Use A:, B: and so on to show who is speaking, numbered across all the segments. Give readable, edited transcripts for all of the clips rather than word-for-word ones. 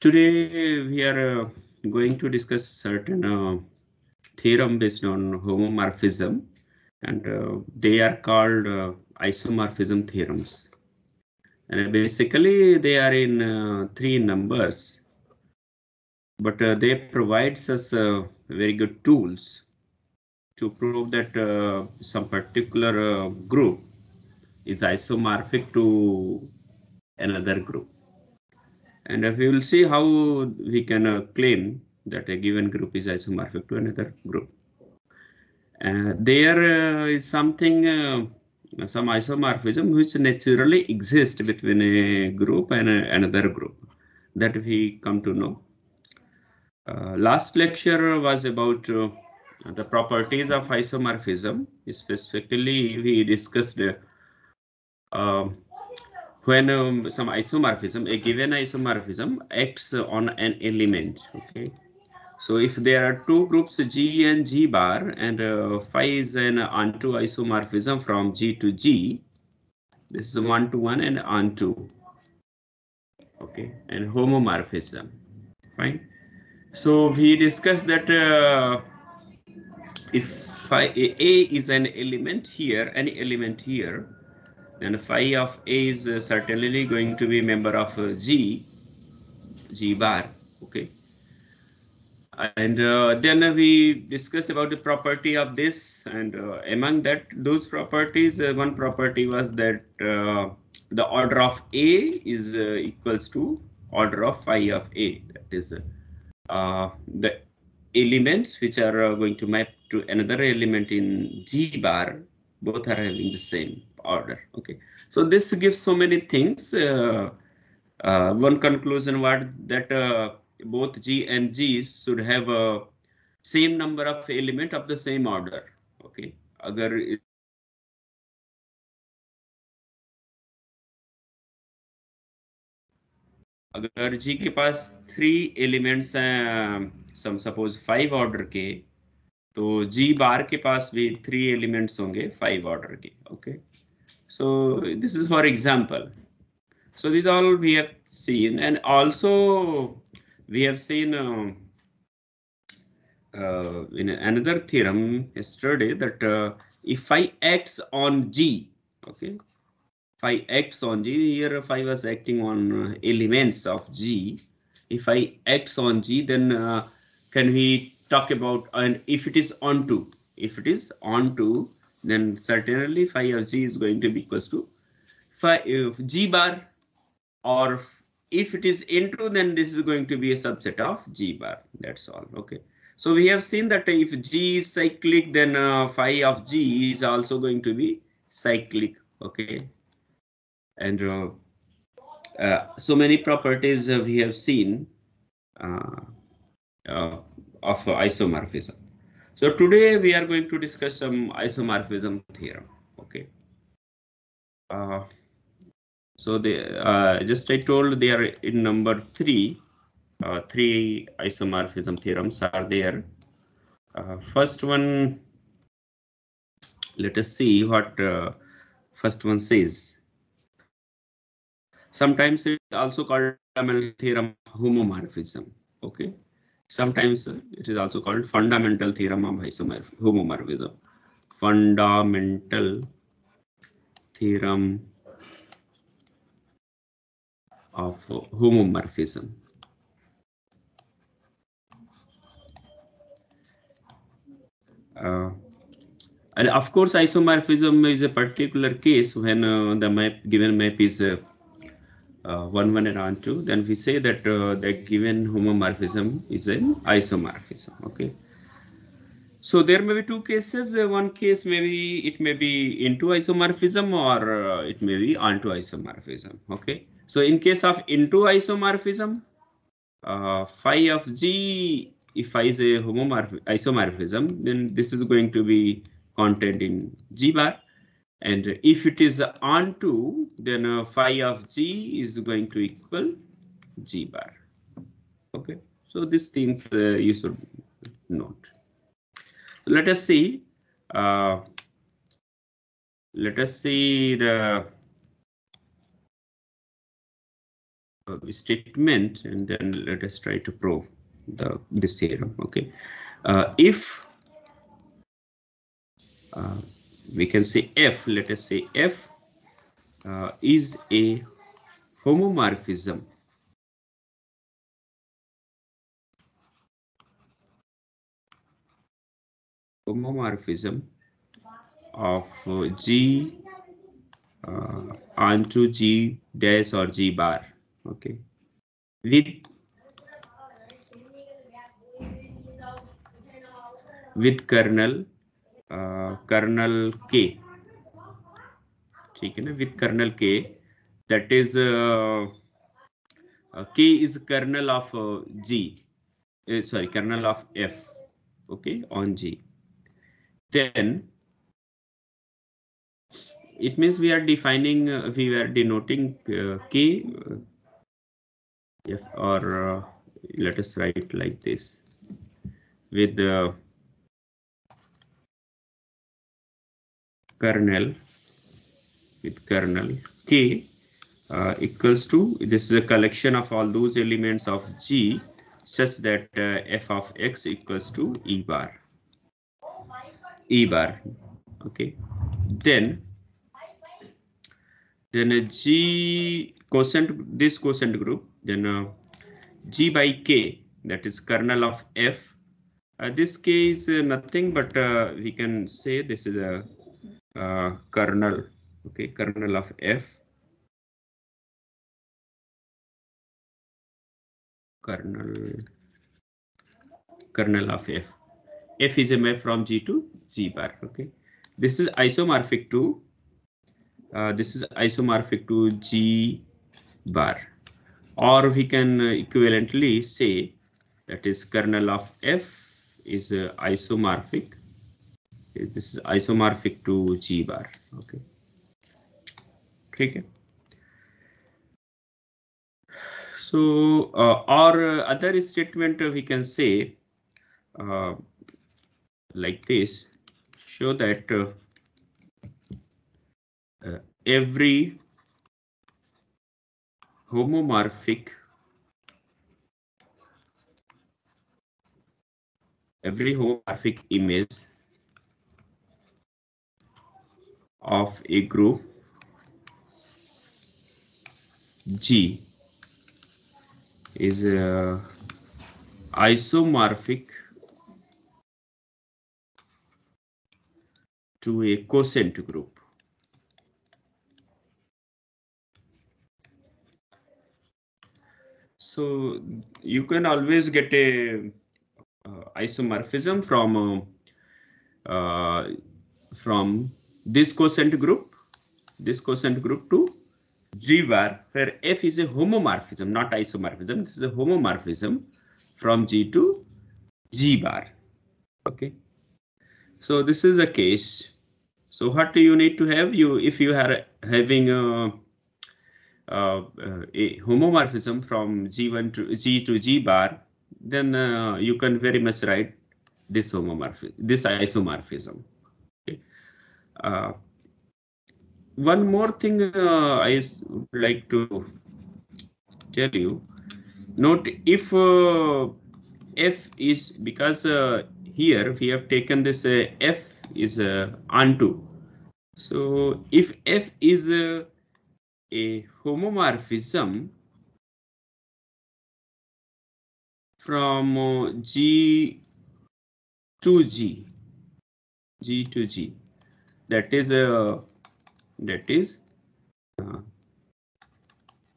A: Today we are going to discuss certain theorem based on homomorphism, and they are called isomorphism theorems. And basically they are in three numbers, but they provides us very good tools to prove that some particular group is isomorphic to another group. And we will see how we can claim that a given group is isomorphic to another group. There is something, some isomorphism which naturally exists between a group and another group that we come to know. Last lecture was about the properties of isomorphism. Specifically, we discussed when some isomorphism, a given isomorphism acts on an element. Okay. So if there are two groups G and G bar, and phi is an onto isomorphism from G to G, this is 1 to 1 and onto. Okay, and homomorphism. Fine. So we discussed that if phi A is an element here, any element here, then phi of A is certainly going to be a member of G bar. Okay. And then we discussed about the property of this, and among that, those properties, one property was that the order of A is equals to order of phi of A. That is the elements which are going to map to another element in G bar, both are having the same order. Okay, so this gives so many things. One conclusion was that both G and G should have a same number of element of the same order. Okay, अगर अगर G के पास 3 elements हैं, सम suppose 5 order के, तो G बार के पास भी 3 elements होंगे 5 order के. Okay, so this is for example. So these all we have seen, and also we have seen in another theorem yesterday that if phi acts on G, okay, phi acts on G, here phi was acting on elements of G. If phi acts on G, then can we talk about, and if it is onto, then certainly phi of G is going to be equals to phi G bar, or if it is into, then this is going to be a subset of G bar. That's all. Okay. So we have seen that if G is cyclic, then phi of G is also going to be cyclic. Okay. And so many properties we have seen of isomorphism. So today we are going to discuss some isomorphism theorem. Okay. So they just I told they are in number 3. 3 isomorphism theorems are there. First one, let us see what first one says. Sometimes it's also called fundamental theorem of homomorphism. Okay. Sometimes it is also called fundamental theorem of homomorphism. Fundamental theorem of homomorphism. And of course, isomorphism is a particular case when the given map is 1, 1 and onto, then we say that the given homomorphism is an isomorphism. Okay. So there may be two cases. One case maybe it may be into isomorphism, or it may be onto isomorphism. Okay. So in case of into isomorphism, phi of G, if phi is a isomorphism, then this is going to be contained in G bar. And if it is onto, then phi of G is going to equal G bar. Okay, so these things you should note. Let us see. Let us see the statement, and then let us try to prove this theorem. Okay, if we can say F, let us say F is a homomorphism of G onto G dash or G bar. Okay, with kernel K, ठीक है ना, with kernel K, that is K is kernel of G, sorry, kernel of F, okay, on G. Then it means we are defining, we are denoting K, F, or let us write like this, with the kernel K equals to, this is a collection of all those elements of G such that f of x equals to E bar. Okay, then a G quotient, this quotient group, then G by K, that is kernel of F. This K is nothing but we can say this is a kernel, okay, kernel of F, kernel of F. F is a map from G to G bar. Okay, this is isomorphic to G bar, or we can equivalently say that is kernel of F is isomorphic. This is isomorphic to G bar. Okay, okay. So or other statement we can say like this, show that every homomorphic image of a group G is isomorphic to a quotient group. So you can always get a isomorphism from this quotient group to G bar, where F is a homomorphism, not isomorphism. This is a homomorphism from G to G bar. Okay, so this is the case. So what do you need to have? If you are having a homomorphism from G1 to G bar, then you can very much write this isomorphism. Okay. One more thing I would like to tell you. Note if F is, because here we have taken this F is onto. So if F is a homomorphism from G to G, that is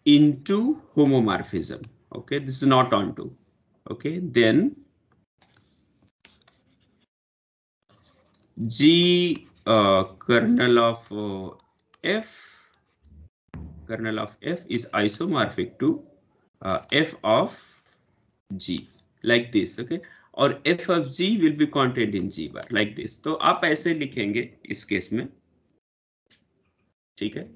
A: into homomorphism. Okay, this is not onto. Okay, then G kernel of F is isomorphic to F of G, like this. Okay, और F of G will be contained in G bar, like this. तो आप ऐसे लिखेंगे इस case में, ठीक है?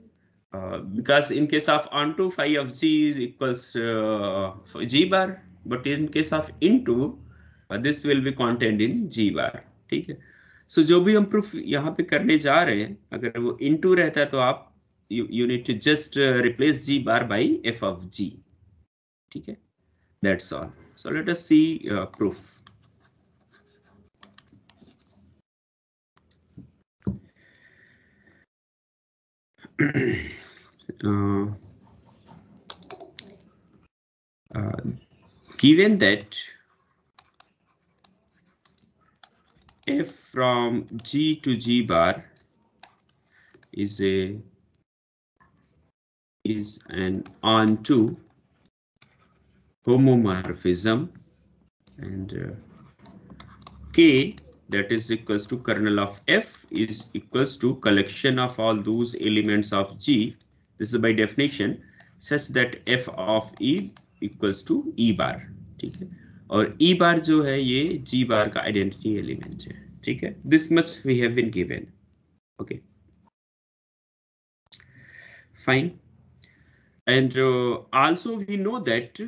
A: Because in case of onto, phi of G is equals G bar, but in case of into, this will be contained in G bar. ठीक है? So जो भी हम प्रूफ यहाँ पे करने जा रहे हैं, अगर वो into रहता है तो आप you need to just replace G bar by F of G. ठीक है, that's all. So let us see proof. Given that f from G to G bar is an onto homomorphism, and K, that is equals to kernel of f, is equals to collection of all those elements of G. This is by definition such that f of E equals to E bar. ठीक है, और E bar जो है ये G bar का identity element है. ठीक है, this much we have been given. Okay, fine. And also we know that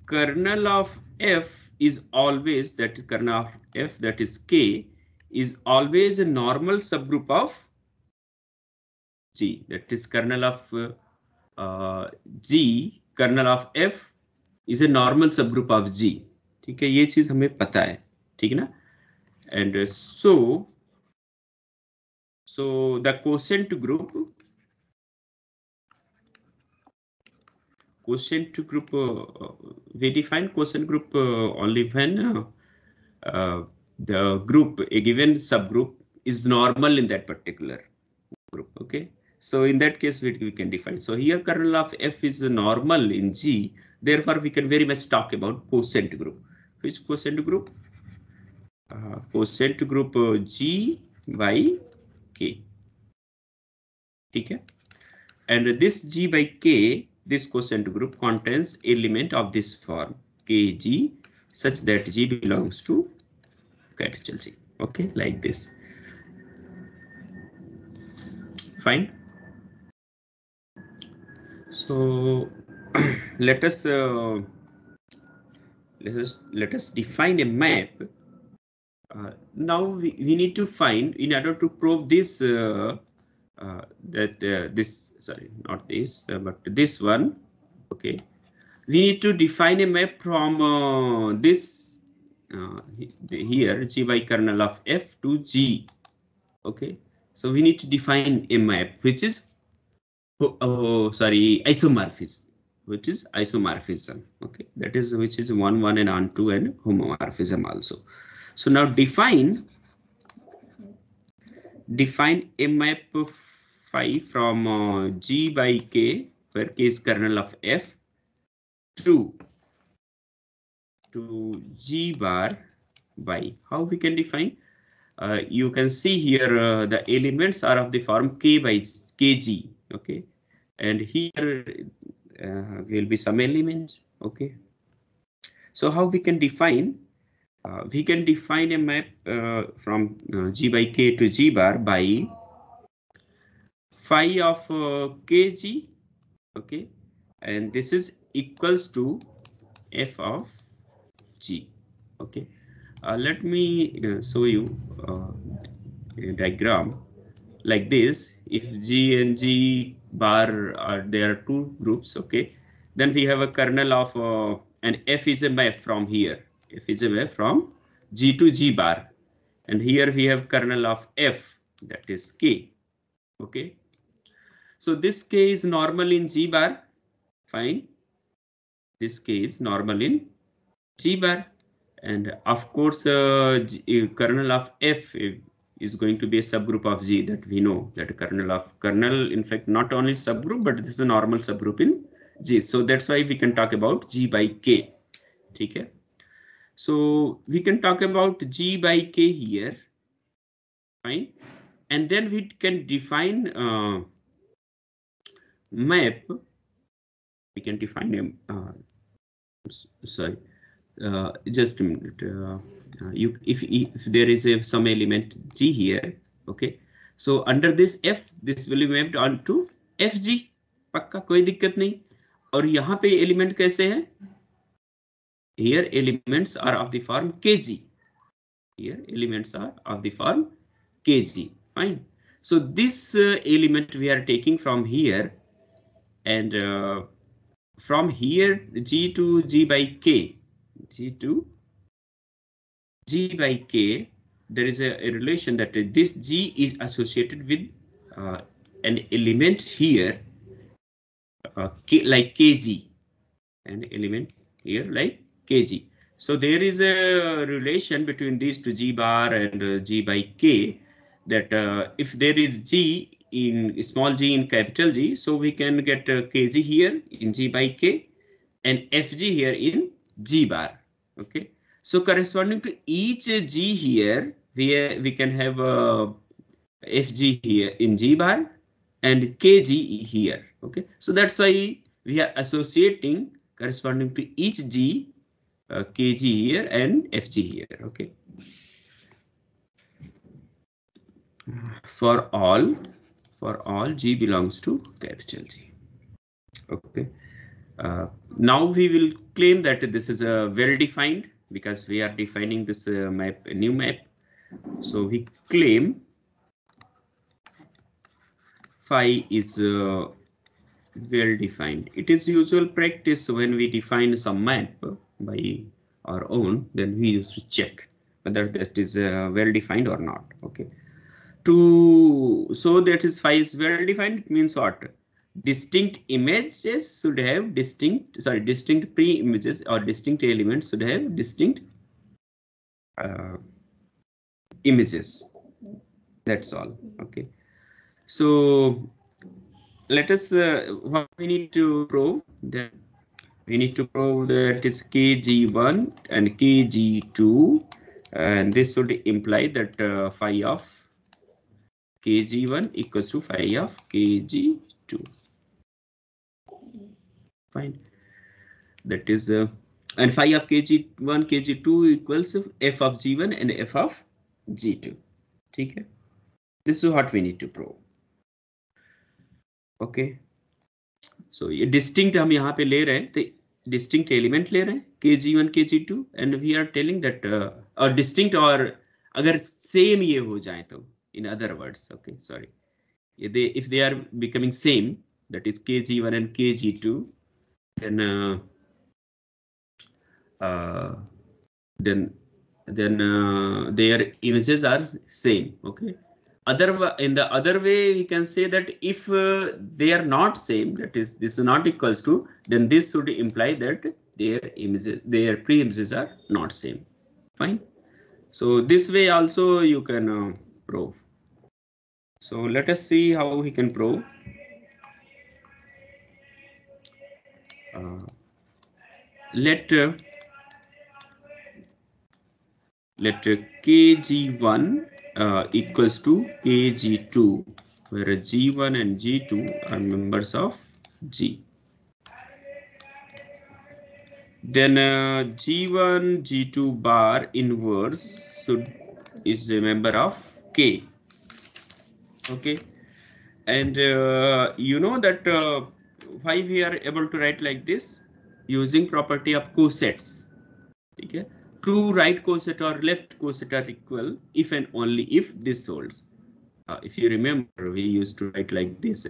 A: kernel of f is always, that is kernel of f, that is K, is always a normal subgroup of G. That is kernel of G, kernel of f is a normal subgroup of G. ठीक है, ये चीज हमें पता है, ठीक है ना. And so the quotient group we define quotient group only when the group, a given subgroup, is normal in that particular group. Okay, so in that case we can define. So here kernel of f is normal in G, therefore we can very much talk about quotient group. Which quotient group? Quotient group G by K. Okay, and this G by K, this quotient group contains element of this form Kg such that G belongs to capital G. Okay, like this. Fine. So let us define a map. Now we need to find, in order to prove this sorry, not this but this one. Okay, we need to define a map from this here G by kernel of f to G. Okay, so we need to define a map which is isomorphism, which is isomorphism. Okay, that is which is 1, 1 and onto and homomorphism also. So now define a map of phi from G by K, where K is kernel of f, to G bar by. How we can define? You can see here the elements are of the form K by Kg. Okay, and here will be some elements. Okay, so how we can define? We can define a map from G by K to G bar by phi of Kg. Okay, and this is equals to f of G. Okay, let me show you a diagram like this. If G and G bar are there are two groups, okay, then we have a kernel of and f is a map from here. F is a map from G to G bar, and here we have kernel of f, that is K. Okay, so this K is normal in G bar. Fine, this K is normal in G bar, and of course kernel of f is going to be a subgroup of G, that we know that kernel in fact not only subgroup, but this is a normal subgroup in G. So that's why we can talk about G by K. Okay, so we can talk about G by K here. Fine, and then we can define map. We can define a just a minute. If there is some element G here, okay, so under this f, this will be mapped onto fg. पक्का, कोई दिक्कत नहीं. और यहाँ पे element कैसे है? Here elements are of the form kg. Here elements are of the form kg. Fine. So this element we are taking from here, and from here G to G by K, G to G by K, there is a relation that this G is associated with an element here, like Kg, an element here like Kg. So there is a relation between these two, G bar and G by K, that if there is G in small g in capital G, so we can get Kg here in G by K and Fg here in G bar. Okay, so corresponding to each G here, we can have Fg here in G bar and Kg here. Okay, so that's why we are associating corresponding to each G, Kg here and Fg here. Okay, for all G belongs to capital G. Okay, now we will claim that this is a well-defined, because we are defining this map, a new map. So we claim phi is well-defined. It is usual practice when we define some map by our own, then we used to check whether that is well-defined or not. Okay, so that is phi is well-defined. It means what? Distinct images should have distinct pre-images, or distinct elements should have distinct images. That's all. Okay, so let us what we need to prove. Then we need to prove that is Kg1 and Kg2, and this should imply that phi of Kg1 equals to phi of Kg2. Fine. That is and phi of Kg1 Kg2 equals f of G1 and f of G2. Okay, this is what we need to prove. Okay, so ये distinct हम यहाँ पे ले रहे हैं, तो distinct element ले रहे हैं Kg1 Kg2, and we are telling that or distinct, और अगर same ये हो जाए तो, in other words, okay, sorry, if they are becoming same, that is Kg1 and Kg2, then their images are same. Okay, in the other way we can say that if they are not same, that is this is not equals to, then this should imply that their pre-images are not same. Fine. So this way also you can prove. So let us see how we can prove. Let Kg1 equals to Kg2, where G1 and G2 are members of G. Then G1 G2 bar inverse is a member of K. Okay, and you know that why we are able to write like this, using property of cosets. Okay, true right coset or left coset are equal if and only if this holds. If you remember, we used to write like this: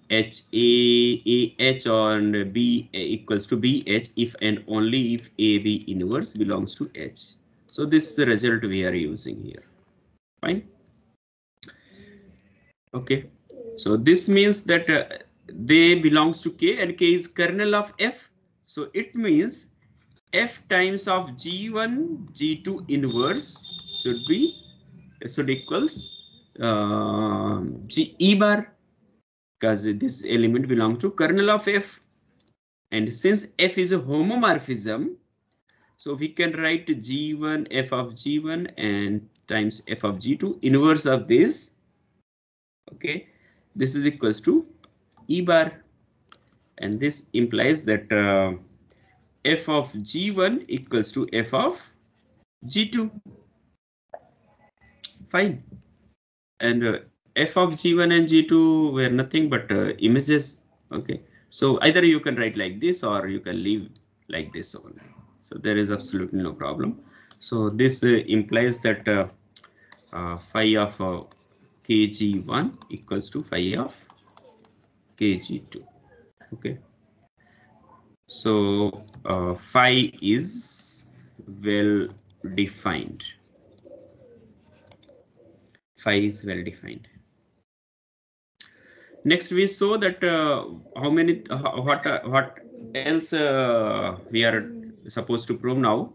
A: H A H and B equals to BH if and only if AB inverse belongs to H. So this is the result we are using here. Fine. Okay, so this means that they belongs to K, and K is kernel of F. So it means F times of G1 G2 inverse should equals E bar, because this element belongs to kernel of F, and since F is a homomorphism, so we can write G1 F of G1 and times F of G2 inverse of this. Okay, this is equals to E bar, and this implies that F of G1 equals to F of G2. Fine. And F of G1 and G2 were nothing but images. Okay, so either you can write like this or you can leave like this only. So there is absolutely no problem. So this implies that phi of kg1 equals to phi of kg2. Okay, so phi is well defined. Phi is well defined. Next, we saw that how many what else we are supposed to prove now.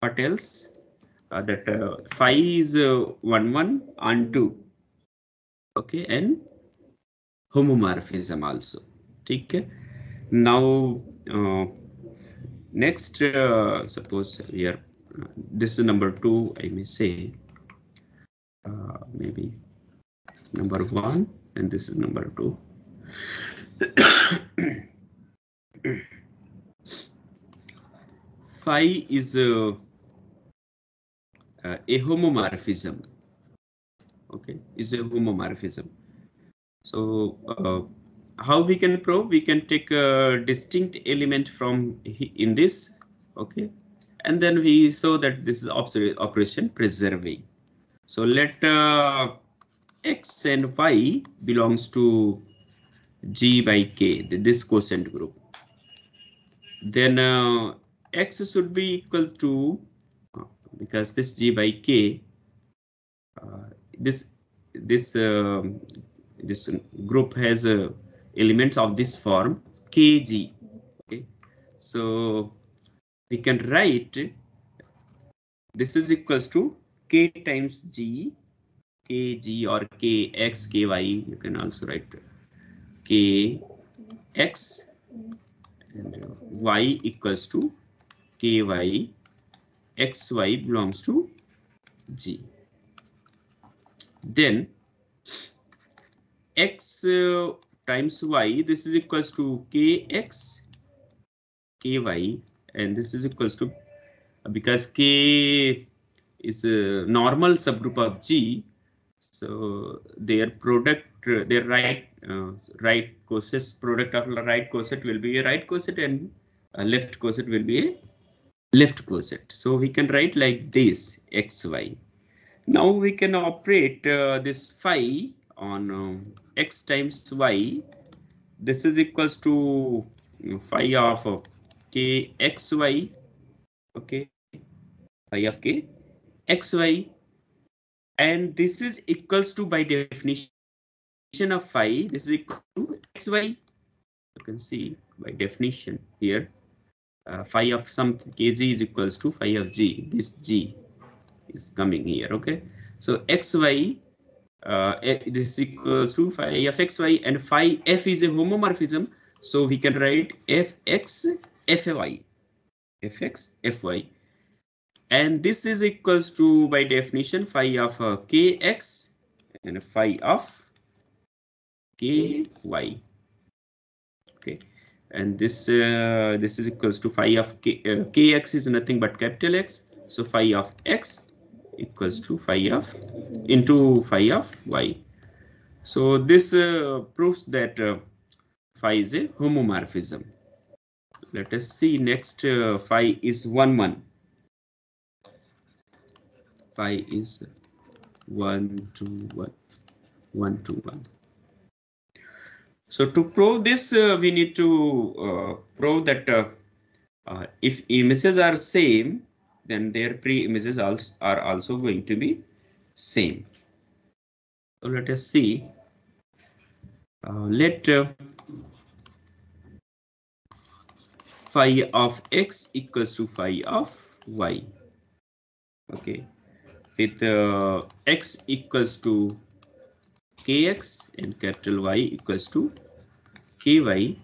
A: What else? That phi is 1 1 and 2. Okay, and homomorphism also. Okay. Now next, suppose we are this is number 2. I may say maybe number 1, and this is number 2. Phi is a homomorphism. Okay, is a homomorphism. So how we can prove? We can take a distinct element from in this. Okay, and then we saw that this is operation preserving. So let x and y belongs to g by k, this quotient group. Then x should be equal to because this g by k, this group has elements of this form kg. Okay, so we can write this is equals to k times g, kg or kx, ky. You can also write kx and y equals to ky, xy belongs to g. Then x times y, this is equals to kx, ky, and this is equals to, because k is a normal subgroup of g, so their product, their right coset, product of right coset will be a right coset, and left coset will be a left coset. So we can write like this xy. Now we can operate this phi on x times y. This is equals to phi of kxy. Okay, phi of kxy, and this is equals to, by definition of phi, this is equal to xy. You can see by definition here, phi of some kg is equals to phi of g. This g is coming here. Okay, so xy, this is equals to phi of xy, and phi f is a homomorphism, so we can write fx fy, fx fy, and this is equals to, by definition, phi of kx and phi of ky. Okay, and this is equals to phi of kx is nothing but capital X, so phi of x equals to phi of into phi of y. So this proves that phi is a homomorphism. Let us see next. Phi is 1 1. Phi is 1 2 1 1 2 1. So to prove this, we need to prove that if images are same, then their pre-images are also going to be same. So let us see. Let phi of x equals to phi of y. Okay, with x equals to kx and capital Y equals to ky,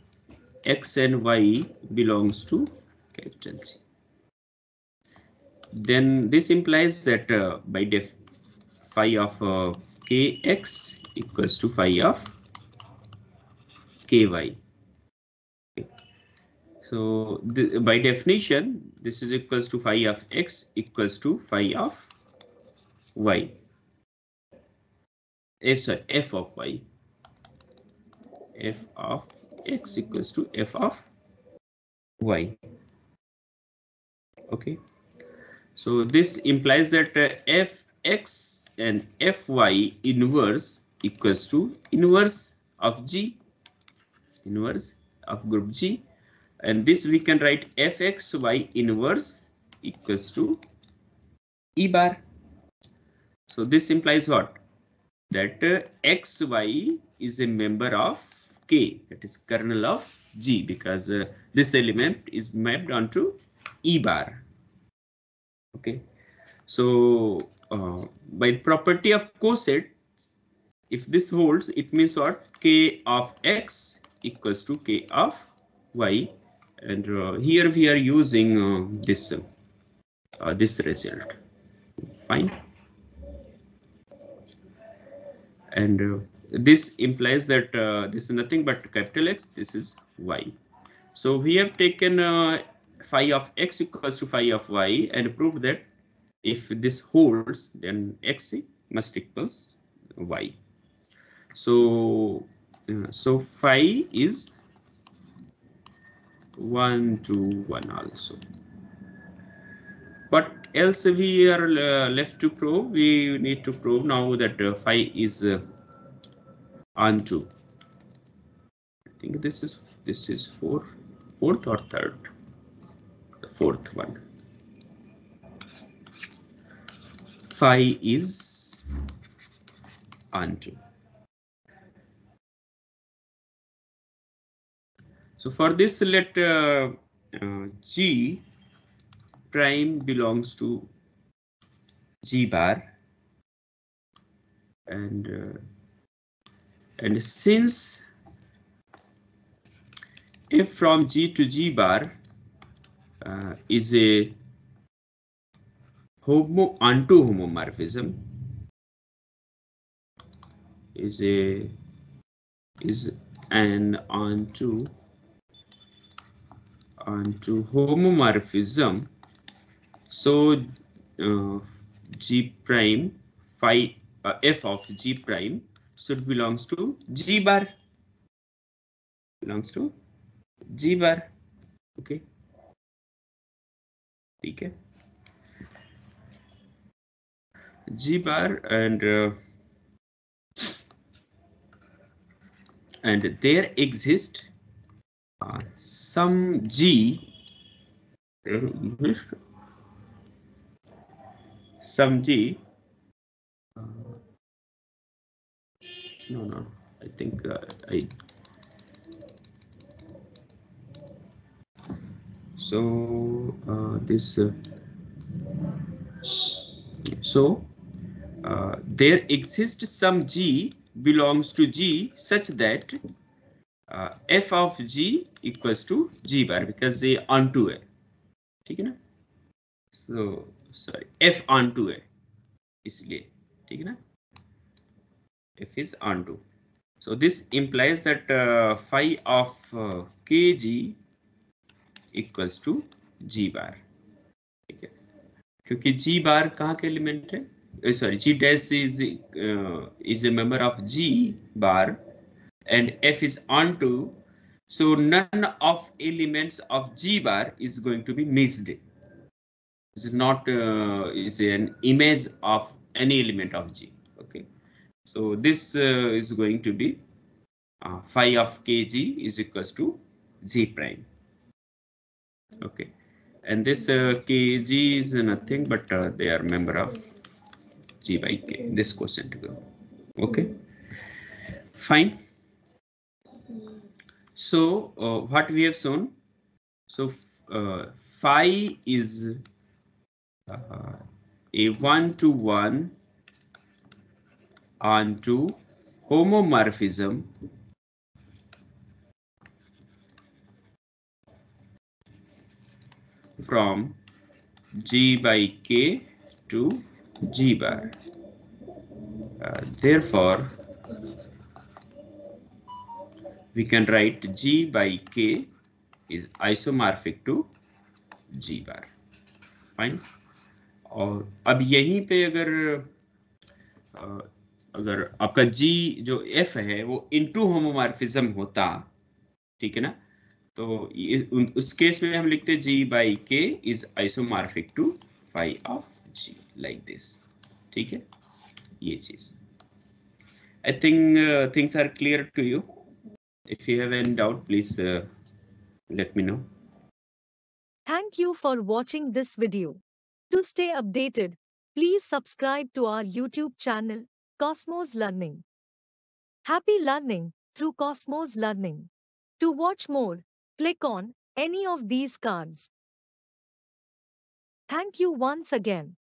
A: x and y belongs to capital G. Then this implies that by def phi of kx equals to phi of ky. Okay. So by definition, this is equals to phi of x equals to phi of y. F of y. F of x equals to f of y. Okay. So this implies that fx and Fy inverse equals to inverse of G, inverse of group G, and this we can write Fxy inverse equals to E bar. So this implies what? That xy is a member of K, that is kernel of G, because this element is mapped onto E bar. Okay, so by property of cosets, if this holds, it means what? K of x equals to K of y, and here we are using this result. Fine. And this implies that this is nothing but capital X, this is Y. So we have taken phi of X equals to phi of Y and proved that if this holds, then X must equals Y. So, so phi is 1 to 1 also. What else we are left to prove? We need to prove now that phi is onto. I think this is fourth or third. The fourth one. Phi is onto. So for this, let G prime belongs to G bar, and since F from G to G bar is a onto homomorphism, is an onto homomorphism, so G prime phi F of G prime should belongs to G bar, belongs to G bar. Okay, okay. G bar, and there exist some G, some G. No, I think so this so there exists some G belongs to G such that F of G equals to G bar, because they onto A. ठीक है ना? So sorry, F onto A, इसलिए ठीक है ना? F is onto. So this implies that phi of kg equals to G bar. ठीक है? क्योंकि G bar कहाँ के एलिमेंट है? Sorry, G dash is a member of G bar, and F is onto, so none of elements of G bar is going to be missed. This is not is an image of any element of G. Okay, so this is going to be phi of kg is equals to G prime. Okay, and this kg is nothing but they are member of G by K, this quotient. Okay, fine. So what we have shown, so phi is a 1-to-1 onto homomorphism from G by K to G bar. Therefore, we can write G by K is isomorphic to G bar. Fine. और अब यहीं पे अगर आपका G जो F है वो into homomorphism होता, ठीक है ना, तो उस केस में हम लिखते G by K is isomorphic to phi of G, like this. ठीक है, ये चीज। I think things are clear to you. If you have any doubt, please let me know.
B: Thank you for watching this video. To stay updated, please subscribe to our YouTube channel, Cosmos Learning. Happy learning through Cosmos Learning. To watch more, click on any of these cards. Thank you once again.